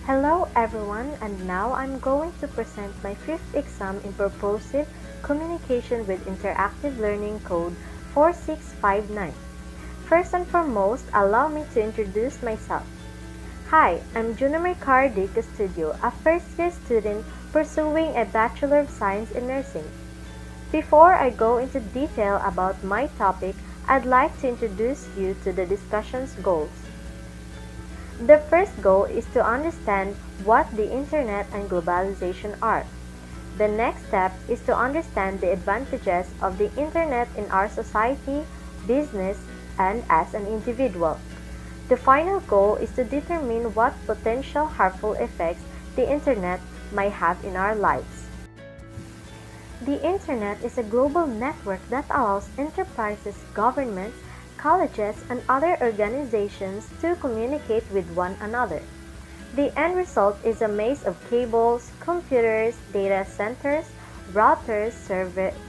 Hello everyone, and now I'm going to present my fifth exam in Purposive Communication with Interactive Learning Code 4659. First and foremost, allow me to introduce myself. Hi, I'm Junimar Cardi Custodio, a first-year student pursuing a Bachelor of Science in Nursing. Before I go into detail about my topic, I'd like to introduce you to the discussion's goals. The first goal is to understand what the Internet and globalization are. The next step is to understand the advantages of the Internet in our society, business, and as an individual. The final goal is to determine what potential harmful effects the Internet might have in our lives. The Internet is a global network that allows enterprises, governments, colleges, and other organizations to communicate with one another. The end result is a maze of cables, computers, data centers, routers,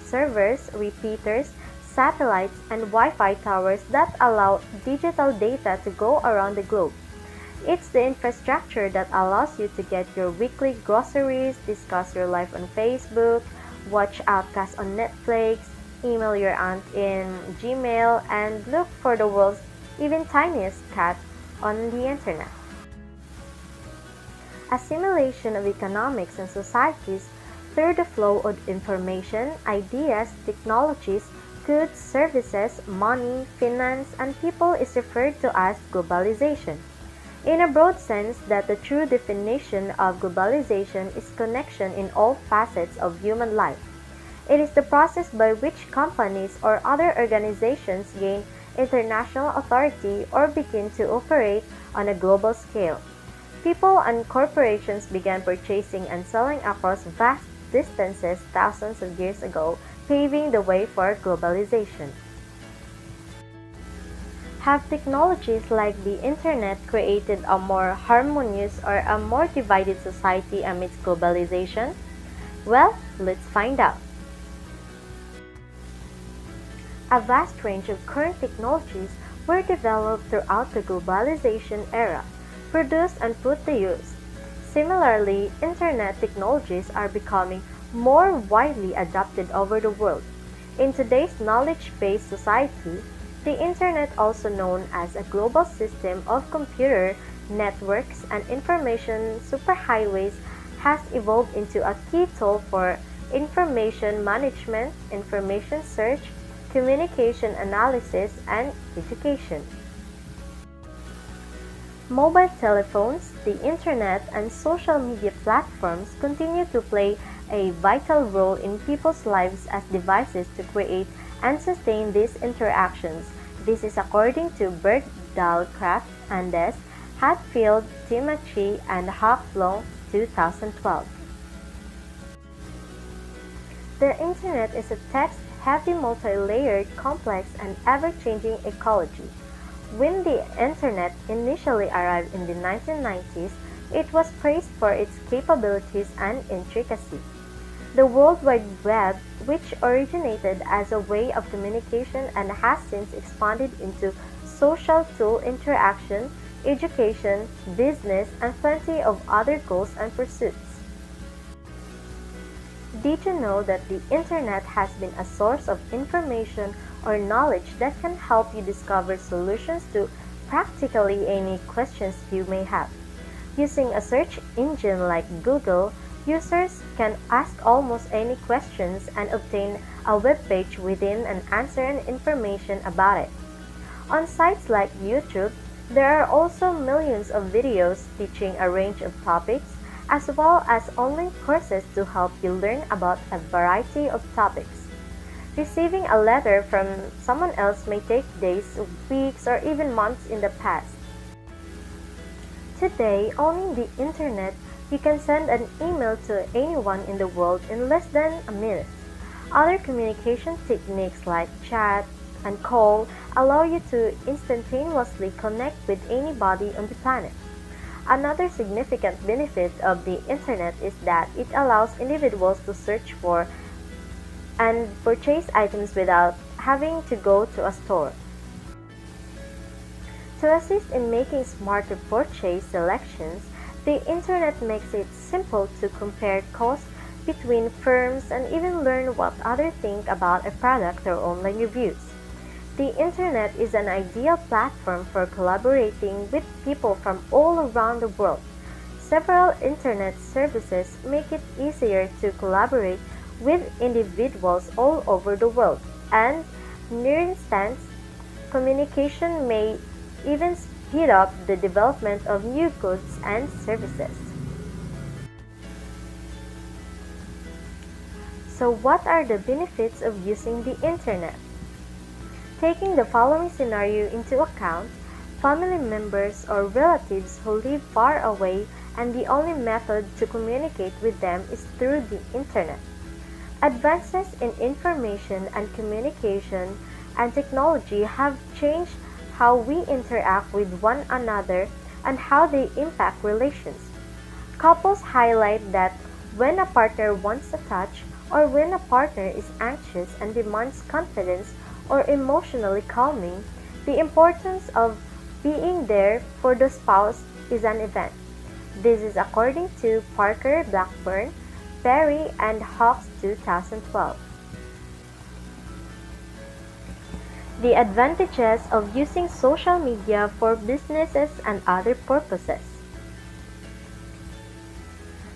servers, repeaters, satellites, and Wi-Fi towers that allow digital data to go around the globe. It's the infrastructure that allows you to get your weekly groceries, discuss your life on Facebook, watch Outcast on Netflix, email your aunt in Gmail, and look for the world's even tiniest cat on the internet. Assimilation of economics and societies through the flow of information, ideas, technologies, goods, services, money, finance, and people is referred to as globalization. In a broad sense, that the true definition of globalization is connection in all facets of human life. It is the process by which companies or other organizations gain international authority or begin to operate on a global scale. People and corporations began purchasing and selling across vast distances thousands of years ago, paving the way for globalization. Have technologies like the Internet created a more harmonious or a more divided society amidst globalization? Well, let's find out. A vast range of current technologies were developed throughout the globalization era, produced and put to use. Similarly, Internet technologies are becoming more widely adopted over the world. In today's knowledge-based society, the Internet, also known as a global system of computer networks and information superhighways, has evolved into a key tool for information management, information search, communication analysis, and education. Mobile telephones, the Internet, and social media platforms continue to play a vital role in people's lives as devices to create and sustain these interactions. This is according to Bert Dahlcraft, Andes, Hatfield, Timachi, and Hopflong, 2012. The Internet is a text-heavy, multi-layered, complex, and ever-changing ecology. When the Internet initially arrived in the 1990s, it was praised for its capabilities and intricacy. The World Wide Web, which originated as a way of communication and has since expanded into social tool interaction, education, business, and plenty of other goals and pursuits. Did you know that the Internet has been a source of information or knowledge that can help you discover solutions to practically any questions you may have? Using a search engine like Google, users can ask almost any questions and obtain a web page within an answer and information about it. On sites like YouTube, there are also millions of videos teaching a range of topics, as well as online courses to help you learn about a variety of topics. Receiving a letter from someone else may take days, weeks, or even months in the past. Today, owning the Internet, you can send an email to anyone in the world in less than a minute. Other communication techniques like chat and call allow you to instantaneously connect with anybody on the planet. Another significant benefit of the Internet is that it allows individuals to search for and purchase items without having to go to a store. To assist in making smarter purchase selections, The internet makes it simple to compare costs between firms and even learn what others think about a product through online reviews. The internet is an ideal platform for collaborating with people from all around the world. Several internet services make it easier to collaborate with individuals all over the world, and near-instant communication may even speed up the development of new goods and services. So what are the benefits of using the internet? Taking the following scenario into account, family members or relatives who live far away and the only method to communicate with them is through the internet. Advances in information and communication and technology have changed how we interact with one another and how they impact relations. Couples highlight that when a partner wants a touch or when a partner is anxious and demands confidence or emotionally calming, the importance of being there for the spouse is an event. This is according to Parker Blackburn, Perry, and Hawkes 2012. The advantages of using social media for businesses and other purposes.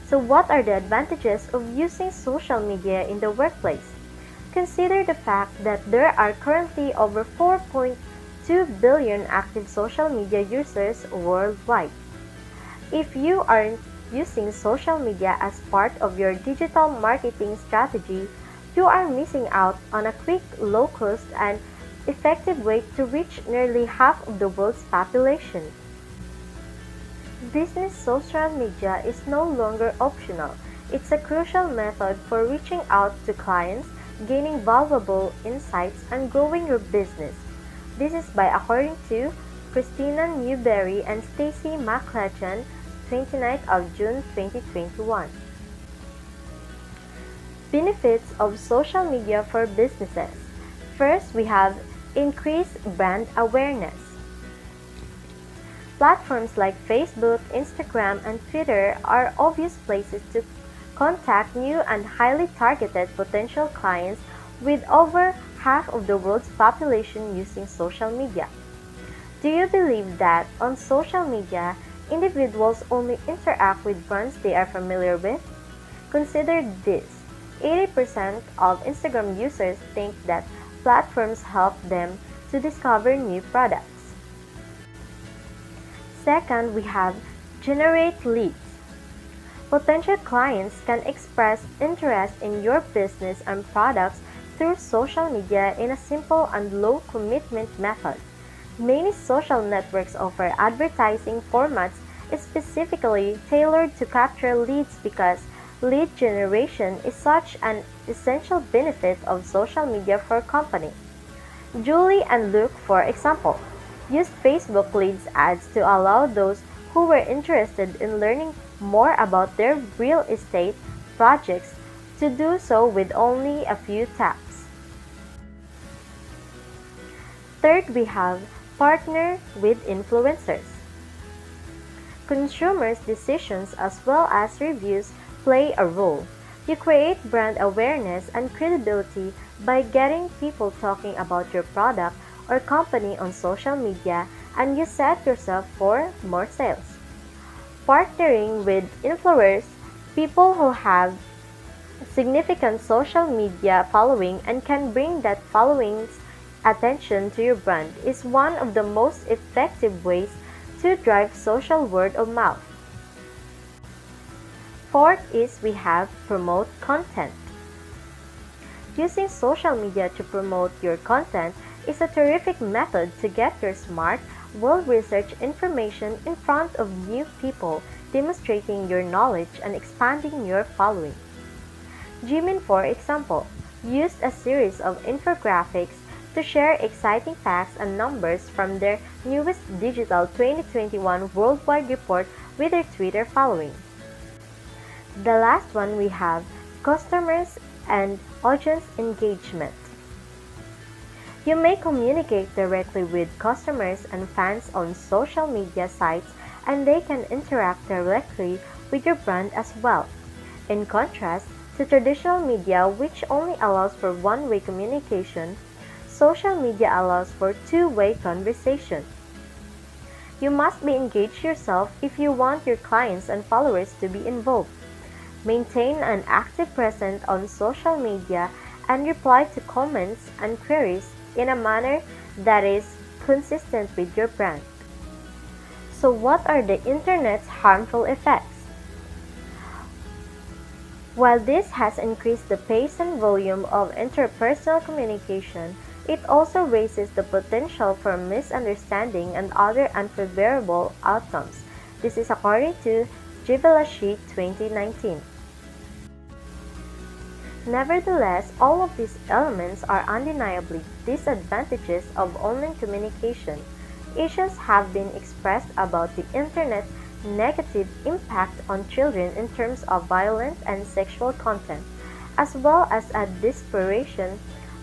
So what are the advantages of using social media in the workplace? Consider the fact that there are currently over 4.2 billion active social media users worldwide. If you aren't using social media as part of your digital marketing strategy, you are missing out on a quick, low-cost, and effective way to reach nearly half of the world's population. Business social media is no longer optional. It's a crucial method for reaching out to clients, gaining valuable insights, and growing your business. This is by according to Christina Newberry and Stacy McClatchan, 29th of June 2021. Benefits of social media for businesses. First, we have increased brand awareness. Platforms like Facebook, Instagram, and Twitter are obvious places to contact new and highly targeted potential clients, with over half of the world's population using social media. Do you believe that on social media, individuals only interact with brands they are familiar with? Consider this. 80% of Instagram users think that platforms help them to discover new products. Second, we have generate leads. Potential clients can express interest in your business and products through social media in a simple and low-commitment method. Many social networks offer advertising formats specifically tailored to capture leads because lead generation is such an essential benefit of social media for a company. Julie and Luke, for example, used Facebook leads ads to allow those who were interested in learning more about their real estate projects to do so with only a few taps. Third, we have partner with influencers. Consumers' decisions as well as reviews play a role. You create brand awareness and credibility by getting people talking about your product or company on social media, and you set yourself for more sales. Partnering with influencers, people who have significant social media following and can bring that following's attention to your brand, is one of the most effective ways to drive social word of mouth. Fourth is we have promote content. Using social media to promote your content is a terrific method to get your smart, well-researched information in front of new people, demonstrating your knowledge and expanding your following. Jimin, for example, used a series of infographics to share exciting facts and numbers from their newest digital 2021 worldwide report with their Twitter following. The last one we have customers and audience engagement. You may communicate directly with customers and fans on social media sites and they can interact directly with your brand as well. In contrast to traditional media, which only allows for one-way communication, social media allows for two-way conversation. You must be engaged yourself if you want your clients and followers to be involved. Maintain an active presence on social media and reply to comments and queries in a manner that is consistent with your brand. So what are the internet's harmful effects? While this has increased the pace and volume of interpersonal communication, it also raises the potential for misunderstanding and other unfavorable outcomes. This is according to Givenchy 2019. Nevertheless, all of these elements are undeniably disadvantages of online communication. Issues have been expressed about the Internet's negative impact on children in terms of violent and sexual content, as well as a disparation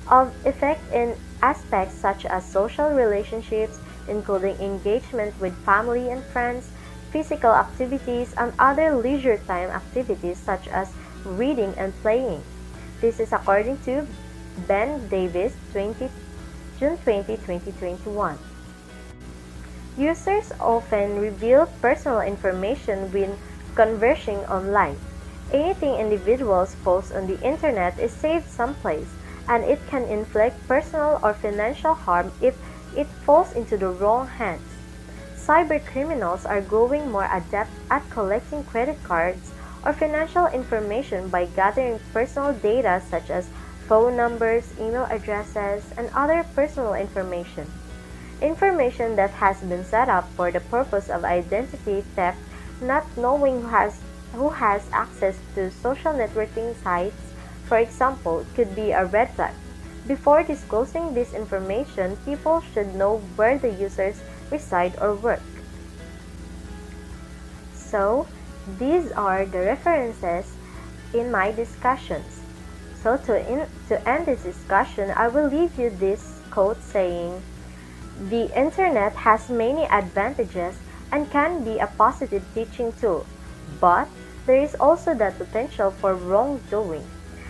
of effect in aspects such as social relationships, including engagement with family and friends, physical activities, and other leisure time activities such as reading and playing. This is according to Ben Davis, June 20, 2021. Users often reveal personal information when conversing online. Anything individuals post on the internet is saved someplace, and it can inflict personal or financial harm if it falls into the wrong hands. Cybercriminals are growing more adept at collecting credit cards or financial information by gathering personal data such as phone numbers, email addresses, and other personal information. Information that has been set up for the purpose of identity theft, not knowing who has access to social networking sites, for example, could be a red flag. Before disclosing this information, people should know where the users reside or work. So, these are the references in my discussions. So to end this discussion, I will leave you this quote saying, "The internet has many advantages and can be a positive teaching tool, but there is also the potential for wrongdoing.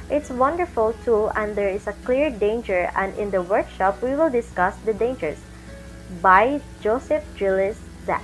It's a wonderful tool and there is a clear danger, and in the workshop we will discuss the dangers." By Joseph Gillis Zach.